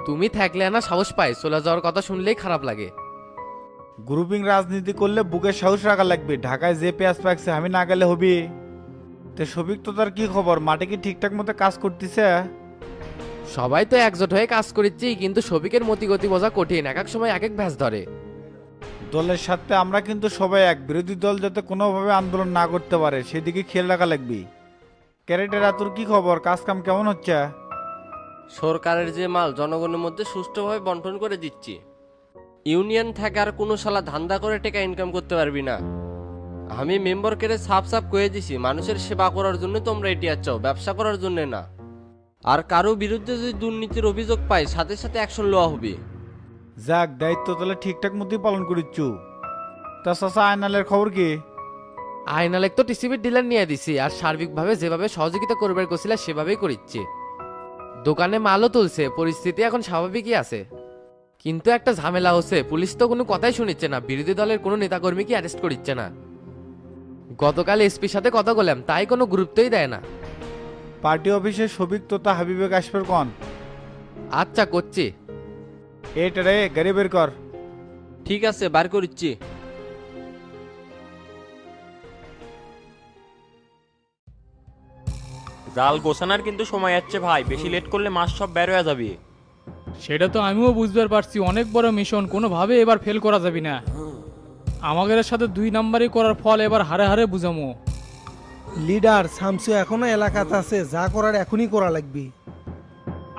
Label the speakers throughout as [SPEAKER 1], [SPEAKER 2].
[SPEAKER 1] তুমি থাকলে না সাহস পাই, চলে যাওয়ার কথা শুনলেই খারাপ লাগে।
[SPEAKER 2] গ্রুপিং রাজনীতি করলে বুকে সাহস রাখা লাগবে। ঢাকায় যে পেঁয়াজ পাকছে আমি না গেলে হবি। তে সবিক তো তার কি খবর, মাঠে কি ঠিকঠাক মতো কাজ করতেছে?
[SPEAKER 1] সবাই তো একজোট হয়ে কাজ করেছি, কিন্তু সবিকের মতিগতি বোঝা কঠিন, এক এক সময় এক এক ভ্যাস ধরে।
[SPEAKER 2] দলের সাথে আমরা কিন্তু সবাই এক, বিরোধী দল যাতে কোনোভাবে আন্দোলন না করতে পারে সেদিকে খেয়াল রাখা লাগবে। ক্যারেটেরা তোর কি খবর, কাজ কাম কেমন হচ্ছে?
[SPEAKER 3] সরকারের যে মাল জনগণের মধ্যে সুষ্ঠুভাবে বন্টন করে দিচ্ছি। ইউনিয়ন থেকে আর কোনো শালা ধান্দা করে টাকা ইনকাম করতে পারবি না। আমি মেম্বারকে সাফ সাফ কয়ে দিছি, মানুষের সেবা করার জন্য তোমরা এটি চাও, ব্যবসা করার জন্য না। আর কারো বিরুদ্ধে যদি দুর্নীতির অভিযোগ পাই সাথে সাথে অ্যাকশন লওয়া হবে।
[SPEAKER 2] যাক, দায়িত্ব তাহলে ঠিকঠাক মতোই পালন করিচ্ছু। তা চাচা আয়নালের খবর কি?
[SPEAKER 1] আইনালেক তো টিসিবির ডিলার নিয়ে দিছি, আর সার্বিকভাবে যেভাবে সহযোগিতা করবার গেছিল সেভাবেই করিচ্ছে। দোকানে মালও তুলছে, পরিস্থিতি এখন স্বাভাবিকই আছে। কিন্তু একটা ঝামেলা হচ্ছে, পুলিশ তো কোনো কথাই শুনিচ্ছে না, বিরোধী দলের কোনো নেতাকর্মীকে অ্যারেস্ট করিচ্ছে না। গতকাল এসপির সাথে কথা বললাম, তাই কোনো গুরুত্বই দেয় না।
[SPEAKER 2] পার্টি অফিসে সবিক তোতা হাবিবেক আসবে কন?
[SPEAKER 1] আচ্ছা করছি।
[SPEAKER 2] এটা রে, গাড়ি বের কর।
[SPEAKER 3] ঠিক আছে, বার করিচ্ছি।
[SPEAKER 4] জাল গোছানোর কিন্তু সময় যাচ্ছে ভাই, বেশি লেট করলে মাছ সব বের হয়ে যাবে।
[SPEAKER 5] সেটা তো আমিও বুঝতে পারছি, অনেক বড় মিশন, কোনোভাবে এবার ফেল করা যাবে না। আমাদের সাথে 2 নাম্বারই করার ফল এবার হারে হারে বুঝামো।
[SPEAKER 6] লিডার শামসু এখনো এলাকাতে আছে, যা করার এখনই করা লাগবে।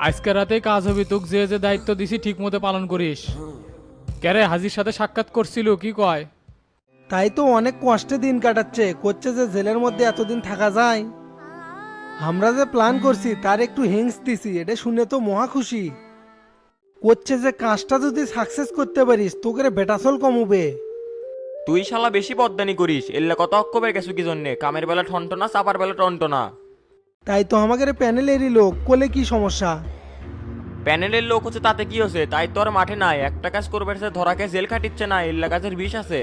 [SPEAKER 5] আজকে রাতে কাজ হবে, তোকে যে যে দায়িত্ব দিছি ঠিক মতো পালন করিস। ক্যারে হাজির সাথে সাক্ষাৎ করছিল, কি কয়?
[SPEAKER 6] তাই তো অনেক কষ্টে দিন কাটাচ্ছে, করছে যে জেলের মধ্যে এতদিন থাকা যায়। আমরা যে প্ল্যান করছি তার একটু হিংস দিছি, এটা শুনে তো মহা খুশি। করছে যে কাজটা যদি সাকসেস করতে পারিস তোকে বেটাসল কমবে।
[SPEAKER 4] তুই শালা বেশি বদদানি করিস, এল্লা কত অক্কবের গেছো কি জন্যে? কামের বেলা ঠনটনা, চাপার বেলা টনটনা।
[SPEAKER 6] তাই তো আমাদের প্যানেলেরই লোক, কোলে কি সমস্যা?
[SPEAKER 4] প্যানেলের লোক হচ্ছে তাতে কি হচ্ছে? তাই তো আর মাঠে নাই, একটা কাজ করবে ধরাকে জেল খাটিচ্ছে না, এল্লা কাজের বিষ আছে।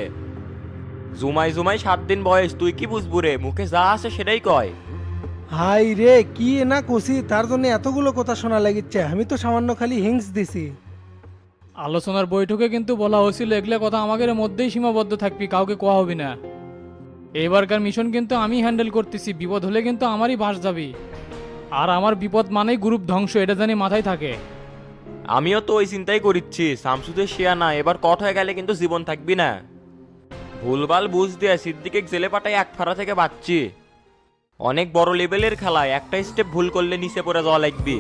[SPEAKER 4] জুমাই জুমাই 7 দিন বয়স, তুই কি বুঝবু রে? মুখে যা আছে সেটাই কয়।
[SPEAKER 6] হাই রে, কি না কষি, তার জন্য এতগুলো কথা শোনা লাগিচ্ছে। আমি তো সামান্য খালি হিংস দিছি।
[SPEAKER 5] আলোচনার বৈঠকে কিন্তু বলা হয়েছিল এগুলো কথা আমাদের মধ্যেই সীমাবদ্ধ থাকবি, কাউকে কোয়া হবি না। এবারকার মিশন কিন্তু আমি হ্যান্ডেল করতেছি, বিপদ হলে কিন্তু আমারই বাস যাবি। আর আমার বিপদ মানেই গ্রুপ ধ্বংস, এটা জানি মাথায় থাকে।
[SPEAKER 4] আমিও তো ওই চিন্তাই করিচ্ছি, শামসুদের শেয়া না, এবার কট হয়ে গেলে কিন্তু জীবন থাকবি না। ভুলভাল বুঝ দিয়ে সিদ্দিকে জেলে পাঠাই এক ফাড়া থেকে বাঁচছি। অনেক বড় লেভেলের খেলা, একটা স্টেপ ভুল করলে নিচে পড়ে যাওয়া লাগবে।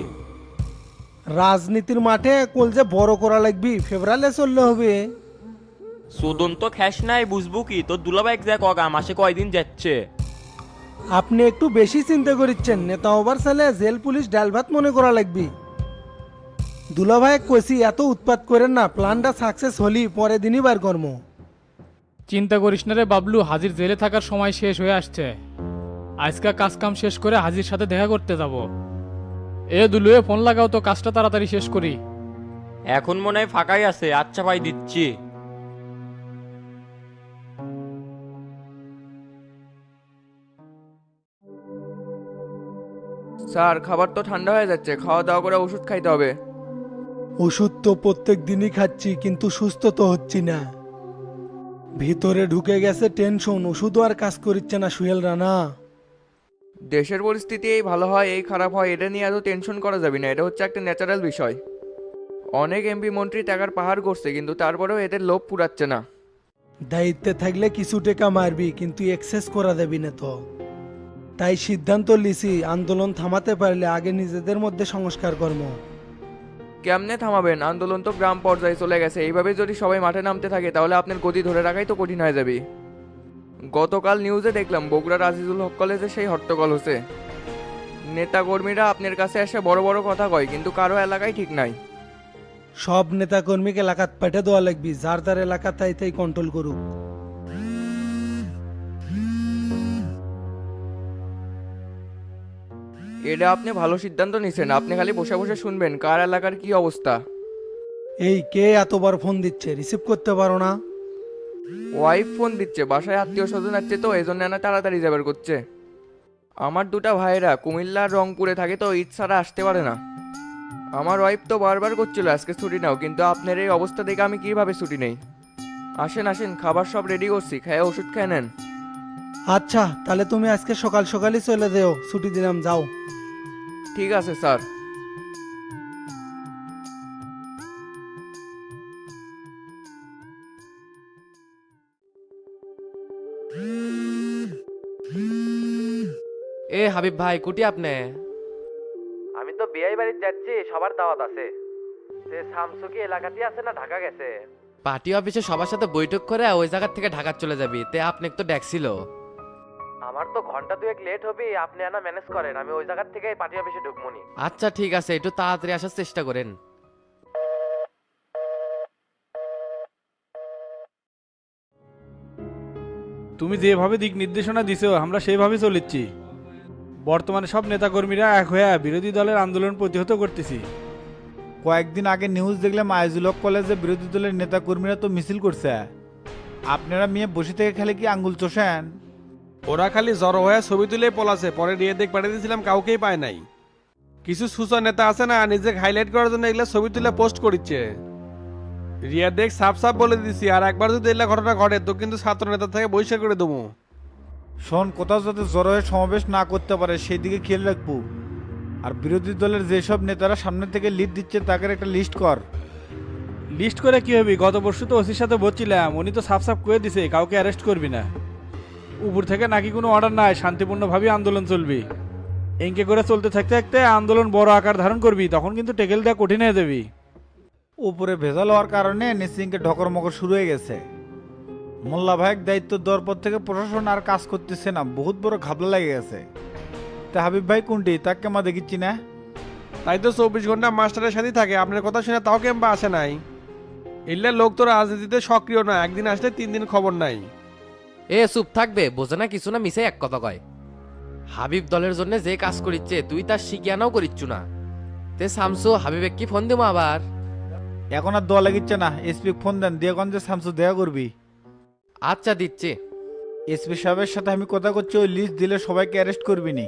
[SPEAKER 6] রাজনীতির মাঠে কোল যে বড় করা লাগবি, ফেব্রালে চললে হবে।
[SPEAKER 4] সুদন তো খ্যাস নাই, বুঝবো কি? তোর দুলাভাই যা কগা মাসে কয়দিন যাচ্ছে।
[SPEAKER 6] আপনি একটু বেশি চিন্তা করিচ্ছেন, নেতা ওভার সালে জেল পুলিশ ডাল ভাত মনে করা লাগবি। দুলাভাই কইছি এত উৎপাত করেন না, প্ল্যানটা সাকসেস হলি পরে দিনই বার কর্ম।
[SPEAKER 5] চিন্তা করিস না রে বাবলু, হাজির জেলে থাকার সময় শেষ হয়ে আসছে। আজকে কাজ কাম শেষ করে হাজির সাথে দেখা করতে যাব। এ দুলুয়ে ফোন লাগাও তো, কাজটা তাড়াতাড়ি শেষ করি।
[SPEAKER 4] এখন মনে হয় ফাঁকাই আছে, আচ্ছা ভাই দিচ্ছি।
[SPEAKER 7] স্যার, খাবার তো ঠান্ডা হয়ে যাচ্ছে, খাওয়া দাওয়া করে ওষুধ খাইতে হবে।
[SPEAKER 6] ওষুধ তো প্রত্যেক দিনই খাচ্ছি, কিন্তু সুস্থ তো হচ্ছি না। ভিতরে ঢুকে গেছে টেনশন, ওষুধও আর কাজ করিচ্ছে না সুহেল রানা।
[SPEAKER 7] দেশের পরিস্থিতি এই ভালো হয় এই খারাপ হয়, এটা নিয়ে এত টেনশন করা যাবে না, এটা হচ্ছে একটা ন্যাচারাল বিষয়। অনেক এমপি মন্ত্রী টাকার পাহাড় করছে, কিন্তু তারপরেও এদের লোভ পুরাচ্ছে না।
[SPEAKER 6] দায়িত্বে থাকলে কিছু টাকা মারবি, কিন্তু এক্সেস করা দেবি না তো। তাই সিদ্ধান্ত লিছি, আন্দোলন থামাতে পারলে আগে নিজেদের মধ্যে সংস্কার কর্ম।
[SPEAKER 7] কেমনে থামাবেন? আন্দোলন তো গ্রাম পর্যায়ে চলে গেছে, এইভাবে যদি সবাই মাঠে নামতে থাকে তাহলে আপনার গতি ধরে রাখাই তো কঠিন হয়ে যাবে। গতকাল নিউজে দেখলাম বগুড়ার আজিজুল হক কলেজে সেই হট্টগোল হচ্ছে। নেতা কর্মীরা আপনার কাছে এসে বড় বড় কথা কয়, কিন্তু কারো এলাকায় ঠিক নাই।
[SPEAKER 6] সব নেতা কর্মীকে এলাকাত পাঠে দেওয়া লাগবি, যার যার এলাকা তাই তাই কন্ট্রোল করুক।
[SPEAKER 7] এটা আপনি ভালো সিদ্ধান্ত নিছেন, আপনি খালি বসে বসে শুনবেন কার এলাকার কি অবস্থা।
[SPEAKER 6] এই কে এতবার ফোন দিচ্ছে, রিসিভ করতে পারো না?
[SPEAKER 7] ওয়াইফ ফোন দিচ্ছে, বাসায় আত্মীয় স্বজন আছে তো এই জন্য না তাড়াতাড়ি যাবার করছে। আমার দুটা ভাইরা কুমিল্লা আর রংপুরে থাকে তো ঈদ ছাড়া আসতে পারে না। আমার ওয়াইফ তো বারবার করছিল আজকে ছুটি নাও, কিন্তু আপনার এই অবস্থা দেখে আমি কিভাবে ছুটি নেই। আসেন আসেন, খাবার সব রেডি করছি, খেয়ে ওষুধ খেয়ে নেন।
[SPEAKER 6] আচ্ছা তাহলে তুমি আজকে সকাল সকালই চলে যেও, ছুটি দিলাম, যাও।
[SPEAKER 7] ঠিক আছে স্যার।
[SPEAKER 1] এ হাবিব ভাই কুটি আপনি? আমি তো বিয়ে বাড়িতে যাচ্ছি, সবার দাওয়াত আছে। শামসু কি এলাকাতে আছে না ঢাকা গেছে? পার্টি অফিসে সবার সাথে বৈঠক করে ওই জায়গা থেকে ঢাকা চলে যাবি, তে আপনি তো ডাকছিল। আমার তো ঘন্টা দুয়েক লেট হবে, আপনি আনা ম্যানেজ করেন, আমি ওই জায়গা থেকে পার্টি অফিসে ঢুকমনি। আচ্ছা ঠিক আছে, একটু তাড়াতাড়ি আসার চেষ্টা করেন।
[SPEAKER 8] তুমি যেভাবে দিক নির্দেশনা দিছো আমরা সেইভাবে চলিচ্ছি। বর্তমানে সব নেতাকর্মীরা এক হয়ে বিরোধী দলের আন্দোলন প্রতিহত করতেছি।
[SPEAKER 2] কয়েকদিন আগে নিউজ দেখলাম আইজুল হক কলেজে বিরোধী দলের নেতা কর্মীরা তো মিছিল করছে। আপনারা মেয়ে বসে থেকে খেলে কি আঙ্গুল চষেন?
[SPEAKER 8] ওরা খালি জড়ো হয়ে ছবি তুলে পলাছে, পরে রিয়ে দেখ পাঠিয়ে দিয়েছিলাম, কাউকেই পায় নাই। কিছু সুসা নেতা আছে না, নিজেকে হাইলাইট করার জন্য এগুলো ছবি তুলে পোস্ট করছে। রিয়া দেখ সাফ সাফ বলে দিছি, আর একবার যদি এগুলা ঘটনা ঘটে তো কিন্তু ছাত্র নেতা থেকে বহিষ্কার করে দেবো।
[SPEAKER 2] শোন, কোথাও যাতে জড়ো হয়ে সমাবেশ না করতে পারে সেই দিকে খেয়াল রাখবো। আর বিরোধী দলের যেসব নেতারা সামনে থেকে লিড দিচ্ছে তাদের একটা লিস্ট কর।
[SPEAKER 8] লিস্ট করে কি হবে? গত পরশু তো ওসির সাথে বলছিলাম, উনি তো সাফ সাফ করে দিছে কাউকে অ্যারেস্ট করবি না। উপর থেকে নাকি কোনো অর্ডার নাই, শান্তিপূর্ণভাবে আন্দোলন চলবি। এঁকে করে চলতে থাকতে থাকতে আন্দোলন বড় আকার ধারণ করবি, তখন কিন্তু টেকেল দেওয়া কঠিন হয়ে যাবি।
[SPEAKER 2] উপরে ভেজাল হওয়ার কারণে নিশ্চিংকে ঢকর মকর শুরু হয়ে গেছে। মোল্লা ভাইয়ের দায়িত্ব দেওয়ার পর থেকে প্রশাসন আর কাজ করতেছে না, বহুত বড় ঘাবলা লেগে গেছে। তা হাবিব ভাই কোনটি, তাকে মা দেখিচ্ছি না।
[SPEAKER 8] তাই তো 24 ঘন্টা মাস্টারের সাথে থাকে, আপনার কথা শুনে তাও কেমবা আসে নাই। এলে লোক তো রাজনীতিতে সক্রিয় না, একদিন আসলে 3 দিন খবর নাই।
[SPEAKER 1] এ চুপ থাকবে, বোঝে না কিছু না, মিশে এক কথা কয়। হাবিব দলের জন্য যে কাজ করিচ্ছে তুই তার শিখিয়ানাও করিচ্ছু না। তে শামসু হাবিবে কি ফোন দেবো আবার?
[SPEAKER 2] এখন আর দোয়া লাগিচ্ছে না, এসপি ফোন দেন, দিয়ে কোন যে শামসু দেখা করবি।
[SPEAKER 1] আচ্ছা দিচ্ছি।
[SPEAKER 2] এসপি সাহেবের সাথে আমি কথা করছি, ওই লিস্ট দিলে সবাইকে অ্যারেস্ট করবি নি।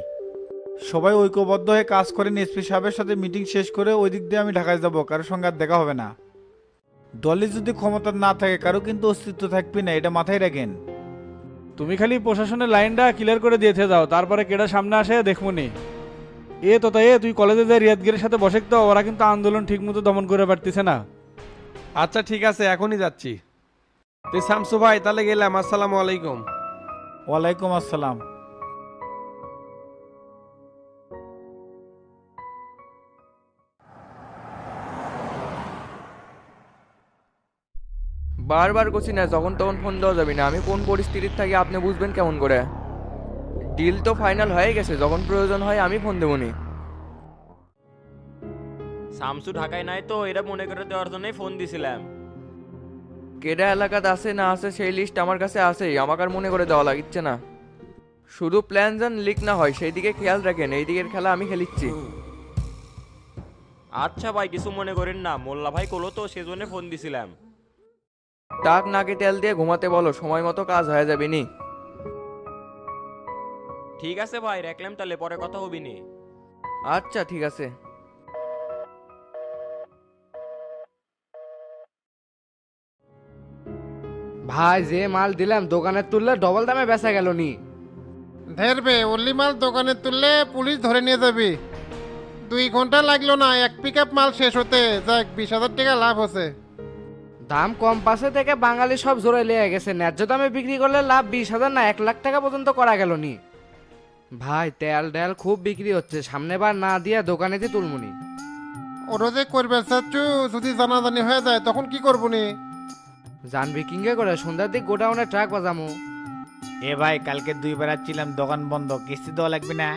[SPEAKER 2] সবাই ঐক্যবদ্ধ হয়ে কাজ করেন, এসপি সাহেবের সাথে মিটিং শেষ করে ওই দিক দিয়ে আমি ঢাকায় যাবো, কারোর সঙ্গে আর দেখা হবে না। দলে যদি ক্ষমতা না থাকে কারো কিন্তু অস্তিত্ব থাকবে না, এটা মাথায় রাখেন।
[SPEAKER 8] তুমি খালি প্রশাসনের লাইনটা ক্লিয়ার করে দিয়েছে যাও, তারপরে কেডা সামনে আসে দেখমনি। এ তো তাই, তুই কলেজে যে রিয়াদগিরের সাথে বসে তো, ওরা কিন্তু আন্দোলন ঠিক মতো দমন করে পারতেছে না। আচ্ছা ঠিক আছে, এখনই যাচ্ছি। তুই শামসু ভাই তাহলে গেলাম, আসসালামু আলাইকুম।
[SPEAKER 2] ওয়ালাইকুম আসসালাম।
[SPEAKER 7] বারবার করছি না, যখন তখন ফোন দেওয়া যাবে না। আমি কোন পরিস্থিতির থাকি আপনি বুঝবেন কেমন করে? ডিল তো ফাইনাল হয়ে গেছে, যখন প্রয়োজন হয় আমি ফোন দেবনি।
[SPEAKER 4] শামসু ঢাকায় নাই তো, এটা মনে করে দেওয়ার জন্যই ফোন দিছিলাম।
[SPEAKER 7] কেডা এলাকাতে আছে না আছে সেই লিস্ট আমার কাছে আছেই, আমাকে আর মনে করে দেওয়া লাগিচ্ছে না। শুধু প্ল্যান যেন লিক না হয় সেই দিকে খেয়াল রাখেন, এই দিকের খেলা আমি খেলিচ্ছি।
[SPEAKER 4] আচ্ছা ভাই, কিছু মনে করেন না, মোল্লা ভাই কলো তো সেজন্য ফোন দিছিলাম।
[SPEAKER 7] টাক নাকে তেল দিয়ে ঘুমাতে বলো, সময় মতো কাজ হয়ে যাবে নি।
[SPEAKER 4] ঠিক আছে ভাই, রাখলাম তাহলে, পরে কথা হবি নি।
[SPEAKER 7] আচ্ছা ঠিক আছে।
[SPEAKER 9] ভাই যে মাল দিলাম দোকানে তুললে ডবল দামে বেচা গেল নি।
[SPEAKER 10] ধেরবে ওলি মাল দোকানে তুললে পুলিশ ধরে নিয়ে যাবি। 2 ঘন্টা লাগলো না এক পিক মাল শেষ হতে, যাক 20,000 টাকা লাভ হচ্ছে।
[SPEAKER 9] দাম কম পাশে থেকে বাঙালি সব জোরে লেগে গেছে, ন্যায্য দামে বিক্রি করলে লাভ 20,000 না 1 লাখ টাকা পর্যন্ত করা গেল নি। ভাই তেল ডেল খুব বিক্রি হচ্ছে, সামনেবার না দিয়া দোকানে দিয়ে তুলমুনি।
[SPEAKER 10] ওরা যে করবে চাচ্ছু, যদি জানাজানি হয়ে যায় তখন কি করবো নি?
[SPEAKER 9] জানবি কিংগে করে সন্ধ্যার দিক গোডাউনে ট্রাক বাজামু।
[SPEAKER 2] এ ভাই, কালকে 2 বার ছিলাম, দোকান বন্ধ, কিস্তি দেওয়া লাগবে না?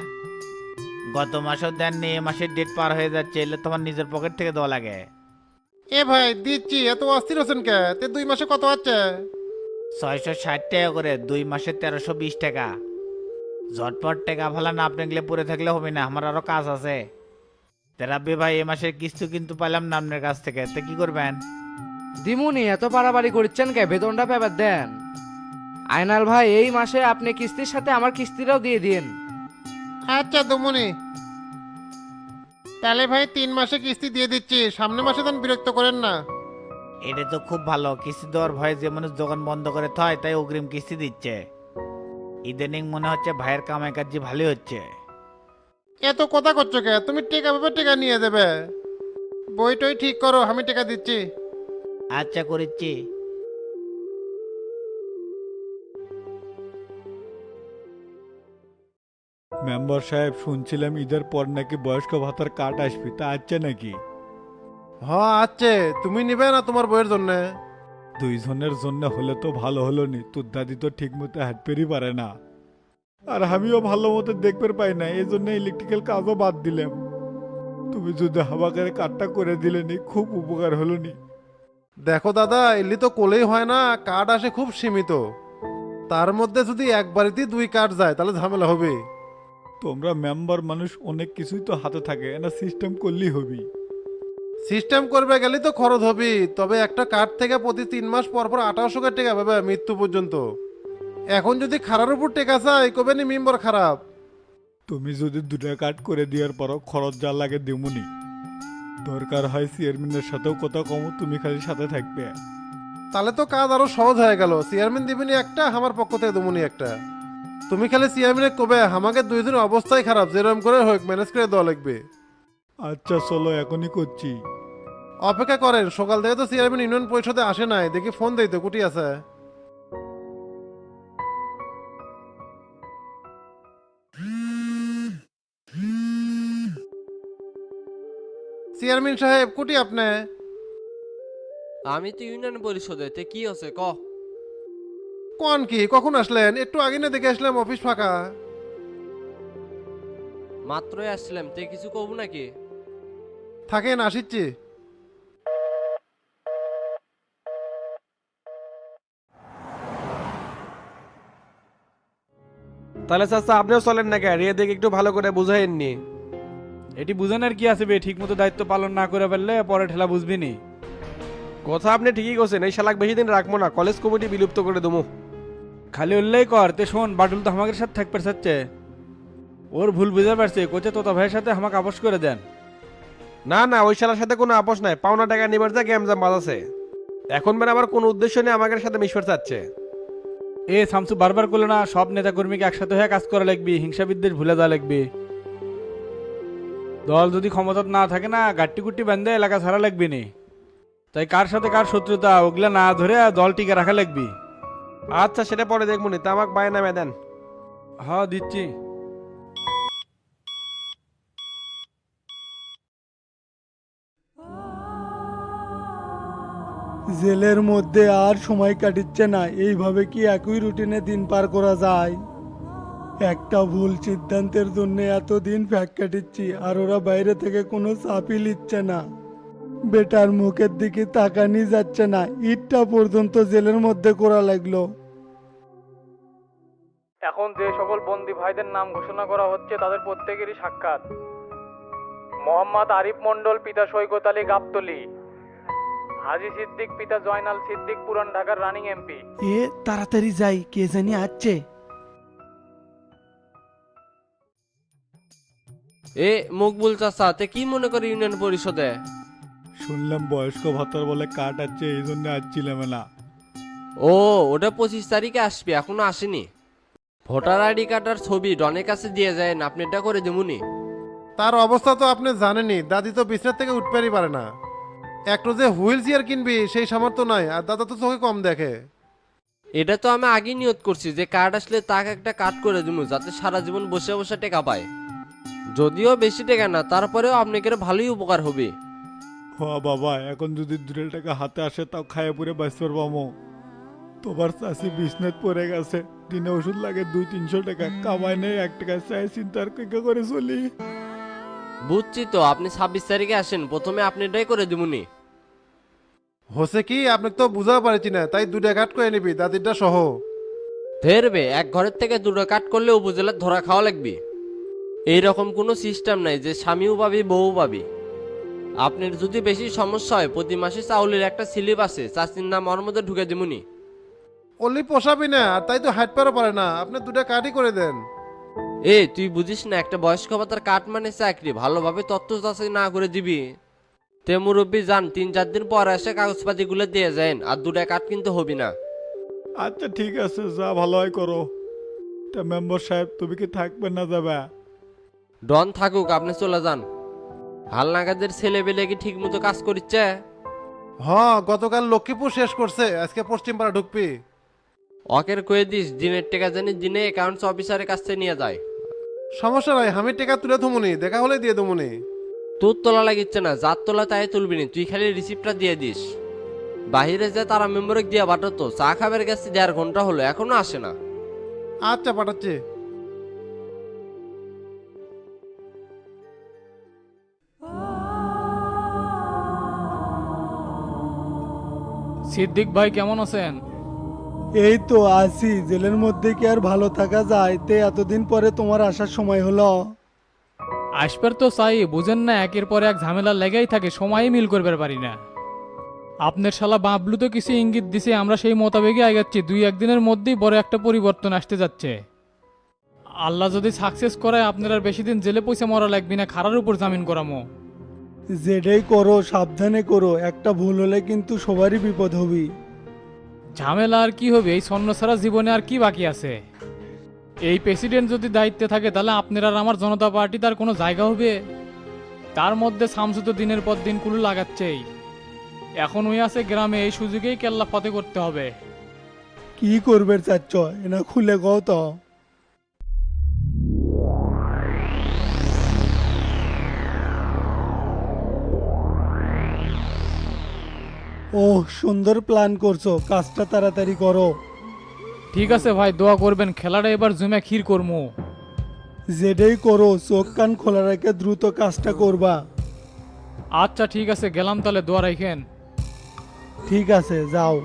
[SPEAKER 2] গত মাসেও দেননি, এ মাসের ডেট পার হয়ে যাচ্ছে, এলে তোমার নিজের পকেট থেকে দেওয়া লাগে।
[SPEAKER 10] এ ভাই দিচ্ছি, এত অস্থির হচ্ছেন কে? 2 মাসে কত হচ্ছে?
[SPEAKER 2] 660 টাকা করে, 2 মাসে 1320 টাকা। ঝটপট টাকা ভালা না আপনি গেলে পরে থাকলে হবে না, আমার আরো কাজ আছে। তেরাব্বি ভাই, এ মাসের কিস্তি কিন্তু পাইলাম না আপনার কাছ থেকে, তো কি করবেন?
[SPEAKER 9] দিমুনি, এত বাড়াবাড়ি করছেন কে? বেতনটা পেবার দেন। আয়নাল ভাই এই মাসে আপনি কিস্তির সাথে আমার কিস্তিটাও দিয়ে দিন।
[SPEAKER 10] আচ্ছা দমনি। তাহলে ভাই 3 মাসে কিস্তি দিয়ে দিচ্ছি, সামনে মাসে দেন, বিরক্ত করেন না।
[SPEAKER 2] এটা তো খুব ভালো, কিস্তি দেওয়ার ভয়ে যে মানুষ দোকান বন্ধ করে থয় তাই অগ্রিম কিস্তি দিচ্ছে। ইদানিং মনে হচ্ছে ভাইয়ের কামাই কাজ ভালোই হচ্ছে।
[SPEAKER 10] এত কথা করছো কে? তুমি টেকা পাবে, টেকা নিয়ে দেবে। বই টই ঠিক করো, আমি টেকা দিচ্ছি।
[SPEAKER 2] আচ্ছা করিচ্ছি। মেম্বার সাহেব, শুনছিলাম ঈদের পর নাকি বয়স্ক ভাতার কার্ড আসবে, তা আছে নাকি?
[SPEAKER 10] হ্যাঁ আছে, তুমি নিবে না তোমার বইয়ের জন্য?
[SPEAKER 2] দুইজনের জন্য হলে তো ভালো হলো নি, তোর দাদি তো ঠিক মতো হাঁটতেই পারে না, আর আমিও ভালো মতো দেখতে পাই না, এই জন্য ইলেকট্রিক্যাল কাজও বাদ দিলাম। তুমি যদি হাবাকারে কার্ডটা করে দিলে নি, খুব উপকার হলো নি।
[SPEAKER 10] দেখো দাদা, এলি তো কোলেই হয় না, কার্ড আসে খুব সীমিত। তার মধ্যে যদি এক বাড়িতেই 2 কার্ড যায় তাহলে ঝামেলা হবে।
[SPEAKER 2] তোমরা মেম্বার মানুষ, অনেক কিছুই তো হাতে থাকে, এটা সিস্টেম করলেই হবি।
[SPEAKER 10] সিস্টেম করবে গেলে তো খরচ হবে, তবে একটা কার্ড থেকে প্রতি 3 মাস পর পর 2800 টাকা পাবে মৃত্যু পর্যন্ত। এখন যদি খারার উপর টেকা চাই, কবে নি মেম্বার খারাপ।
[SPEAKER 2] তুমি যদি 2টা কার্ড করে দেওয়ার পরও খরচ যা লাগে দেমুনি, দরকার হয় চেয়ারম্যানের সাথেও কথা কমো, তুমি খালি সাথে থাকবে।
[SPEAKER 10] তাহলে তো কাজ আরো সহজ হয়ে গেল। চেয়ারম্যান দিবেনি একটা, আমার পক্ষ থেকে দেবনি একটা। তুমি খালি চেয়ারম্যানে কবে আমাকে 2 দিন অবস্থাই খারাপ, যেরকম করে হোক ম্যানেজ করে দেওয়া লাগবে।
[SPEAKER 2] আচ্ছা চলো, এখনই করছি।
[SPEAKER 10] অপেক্ষা করেন, সকাল থেকে তো চেয়ারম্যান ইউনিয়ন পরিষদে আসে নাই, দেখি ফোন দেই তো কুটি আছে। চেয়ারম্যান সাহেব কুটি আপনি?
[SPEAKER 3] আমি তো ইউনিয়ন পরিষদে, তে কি আছে ক?
[SPEAKER 10] কোন কি, কখন আসলেন? একটু আগে না দেখে আসলাম অফিস ফাঁকা।
[SPEAKER 3] মাত্রই আসছিলাম, তে কিছু কব নাকি?
[SPEAKER 10] থাকেন, আসিচ্ছি।
[SPEAKER 11] তাহলে চাচা আপনিও চলেন না কেন? রিয়া দেখে একটু ভালো করে বুঝাইননি।
[SPEAKER 8] এটি বুঝানোর কি আছে বে, ঠিক মতো দায়িত্ব পালন না করে ফেললে পরে ঠেলা বুঝবি নি।
[SPEAKER 11] কথা আপনি ঠিকই করছেন, এই শালাক বেশি দিন রাখবো না, কলেজ কমিটি বিলুপ্ত করে দেবো।
[SPEAKER 8] খালি উল্লেখ কর, তে শোন, বাটুল তো আমাদের সাথে থাকতে চাচ্ছে। ওর ভুল বুঝে পারছে, কোচে তোতা ভাইয়ের সাথে আমাকে আপোষ করে দেন।
[SPEAKER 11] না না, ওই শালার সাথে কোনো আপোষ নাই, পাওনা টাকা নিবার যা গ্যামজাম বাজাছে। এখন বের আবার কোন উদ্দেশ্য নিয়ে আমাদের সাথে মিশবার চাচ্ছে।
[SPEAKER 8] এ শামসু বারবার করলো না, সব নেতা কর্মীকে একসাথে হয়ে কাজ করা লাগবে, হিংসা বিদ্বেষ ভুলে যাওয়া লাগবে। দল যদি ক্ষমতা না থাকে না, গাট্টি গুট্টি বান্ধে এলাকা ছাড়া লাগবে নি। তাই কার সাথে কার শত্রুতা ওগুলা না ধরে দল টিকে রাখা লাগবে।
[SPEAKER 11] আচ্ছা সেটা পরে দেখবো নি, তা আমাকে বায় নামে দেন।
[SPEAKER 8] হ্যাঁ দিচ্ছি।
[SPEAKER 6] জেলের মধ্যে আর সময় কাটিচ্ছে না, এইভাবে কি একই রুটিনে দিন পার করা যায়? একটা ভুল সিদ্ধান্তের জন্য এতদিন ফ্যাক কাটিচ্ছি, আর ওরা বাইরে থেকে কোনো চাপই নিচ্ছে না। বেটার মুখের দিকে তাকানি যাচ্ছে না, ঈদটা পর্যন্ত জেলের মধ্যে করা লাগলো।
[SPEAKER 5] এখন যে সকল বন্দী ভাইদের নাম ঘোষণা করা হচ্ছে তাদের প্রত্যেকেরই সাক্ষাৎ। মোহাম্মদ আরিফ মন্ডল, পিতা সৈকত আলী গাবতলী। হাজি সিদ্দিক, পিতা জয়নাল সিদ্দিক, পুরান ঢাকার রানিং এমপি।
[SPEAKER 6] এ তাড়াতাড়ি যাই, কে জানি আসছে।
[SPEAKER 3] এ মকবুল চাচা, তে কি মনে করে ইউনিয়ন পরিষদে?
[SPEAKER 2] শুনলাম বয়স্ক ভাতার বলে কার্ড আছে, এই জন্য আসছিলাম না।
[SPEAKER 3] ও, ওটা 25 তারিখে আসবে, এখনো আসেনি। ভোটার আইডি কার্ড আর ছবি ডনের কাছে দিয়ে যায়, আপনি এটা করে দেবুনি।
[SPEAKER 10] তার অবস্থা তো আপনি জানেনই, দাদি তো বিছনার থেকে উঠতেই পারে না। একটু যে হুইল চেয়ার কিনবি সেই সামর্থ্য নাই, আর দাদা তো চোখে কম দেখে।
[SPEAKER 3] এটা তো আমি আগেই নিয়ত করছি যে কার্ড আসলে তাকে একটা কার্ড করে দেবো, যাতে সারা জীবন বসে বসে টাকা পায়। যদিও বেশি টাকা না, তারপরেও আপনাকে ভালোই উপকার হবে।
[SPEAKER 2] হ বাবা, এখন যদি 2 টাকা হাতে আসে তাও খাইয়ে পুরে বাঁচতে পারবো। তোমার চাষি বিছনাত পড়ে গেছে, দিনে ওষুধ লাগে 200-300 টাকা, কামাই নেই 1 টাকা, চাই চিন্তার কে করে চলি।
[SPEAKER 3] বুঝছি তো, আপনি 26 তারিখে আসেন, প্রথমে আপনি এটাই করে দেবুনি।
[SPEAKER 10] হচ্ছে কি, আপনাকে তো বুঝাতে পারছি না, তাই 2টা কাট করে নিবি, দাদিরটা সহ।
[SPEAKER 3] ধরবে এক ঘরের থেকে 2টা কাট করলে উপজেলার ধরা খাওয়া লাগবে। এইরকম কোনো সিস্টেম নাই যে স্বামীও পাবি বউ পাবি। আপনার যদি বেশি সমস্যা হয়, প্রতি মাসে চাউলের একটা স্লিপ আছে, চাষির নাম ওর মধ্যে ঢুকে দিবুনি।
[SPEAKER 10] অলি পোষাবি না, আর তাই তো হাইট পারও পারে না, আপনি 2টা কাটই করে দেন।
[SPEAKER 3] তুই বুঝিস না একটা বয়স্ক ভাতার কাঠ মানে চাকরি, ভালোভাবে তথ্য যাচাই না করে দিবি। তে মুরব্বী যান, 3-4 দিন পর এসে কাগজপাতিগুলো দিয়ে যান, আর 2টা কাঠ কিন্তু হবি না।
[SPEAKER 2] আচ্ছা ঠিক আছে, যা ভালো হয় করো। তা মেম্বার সাহেব তুমি কি থাকবেন না যাবে?
[SPEAKER 3] ডন থাকুক, আপনি চলে যান। হালনাগাদের ছেলে পেলে কি ঠিক মতো কাজ করিচ্ছে?
[SPEAKER 10] গতকাল লক্ষ্মীপুর শেষ করছে, আজকে পশ্চিম পাড়া ঢুকবি।
[SPEAKER 3] অকের কয়ে দিস দিনের টাকা জানি দিনে অ্যাকাউন্টস অফিসারের কাছ থেকে নিয়ে যায়।
[SPEAKER 10] সমস্যা নাই, আমি টাকা তুলে থমুনি, দেখা হলে দিয়ে দেবুনি।
[SPEAKER 3] তোর তোলা লাগিচ্ছে না, যার তোলা তাই তুলবি নি, তুই খালি রিসিপ্টটা দিয়ে দিস। বাহিরে যে তারা মেম্বারকে দিয়ে পাঠাতো, চা খাবার গেছে 1.5 ঘন্টা হলো, এখনো আসে না।
[SPEAKER 10] আচ্ছা পাঠাচ্ছি।
[SPEAKER 5] সিদ্দিক ভাই কেমন আছেন?
[SPEAKER 6] এই তো আছি, জেলের মধ্যে কি আর ভালো থাকা যায়? তে এতদিন পরে তোমার আসার সময় হলো।
[SPEAKER 5] আসবার তো চাই, বুঝেন না, একের পর এক ঝামেলা লেগেই থাকে, সময়ই মিল করবে পারি না। আপনার শালা বাবলু তো কিছু ইঙ্গিত দিছে, আমরা সেই মোতাবেকই আগাচ্ছি। 2-1 দিনের মধ্যেই বড় একটা পরিবর্তন আসতে যাচ্ছে। আল্লাহ যদি সাকসেস করে আপনার আর বেশি দিন জেলে পয়সা মরা লাগবে না, খারার উপর জামিন করামো।
[SPEAKER 6] যেটাই করো সাবধানে করো, একটা ভুল হলে কিন্তু সবারই বিপদ হবি।
[SPEAKER 5] ঝামেলা আর কি হবে, এই স্বর্ণ ছাড়া জীবনে আর কি বাকি আছে? এই প্রেসিডেন্ট যদি দায়িত্বে থাকে তাহলে আপনার আর আমার জনতা পার্টি তার কোনো জায়গা হবে? তার মধ্যে শামসু তো দিনের পর দিন কুলু লাগাচ্ছেই। এখন ওই আছে গ্রামে, এই সুযোগেই কেল্লা ফতে করতে হবে।
[SPEAKER 6] কি করবে চাচ্ছ, এনা খুলে কও তো। ওহ, সুন্দর প্ল্যান করছো, কাজটা তাড়াতাড়ি করো।
[SPEAKER 5] ঠিক আছে ভাই, দোয়া করবেন, খেলাটা এবার জমে ক্ষীর করমু।
[SPEAKER 6] যেটাই করো চোখ কান খোলা রেখে দ্রুত কাজটা করবা।
[SPEAKER 5] আচ্ছা ঠিক আছে, গেলাম তাহলে, দোয়া রাখেন।
[SPEAKER 6] ঠিক আছে, যাও।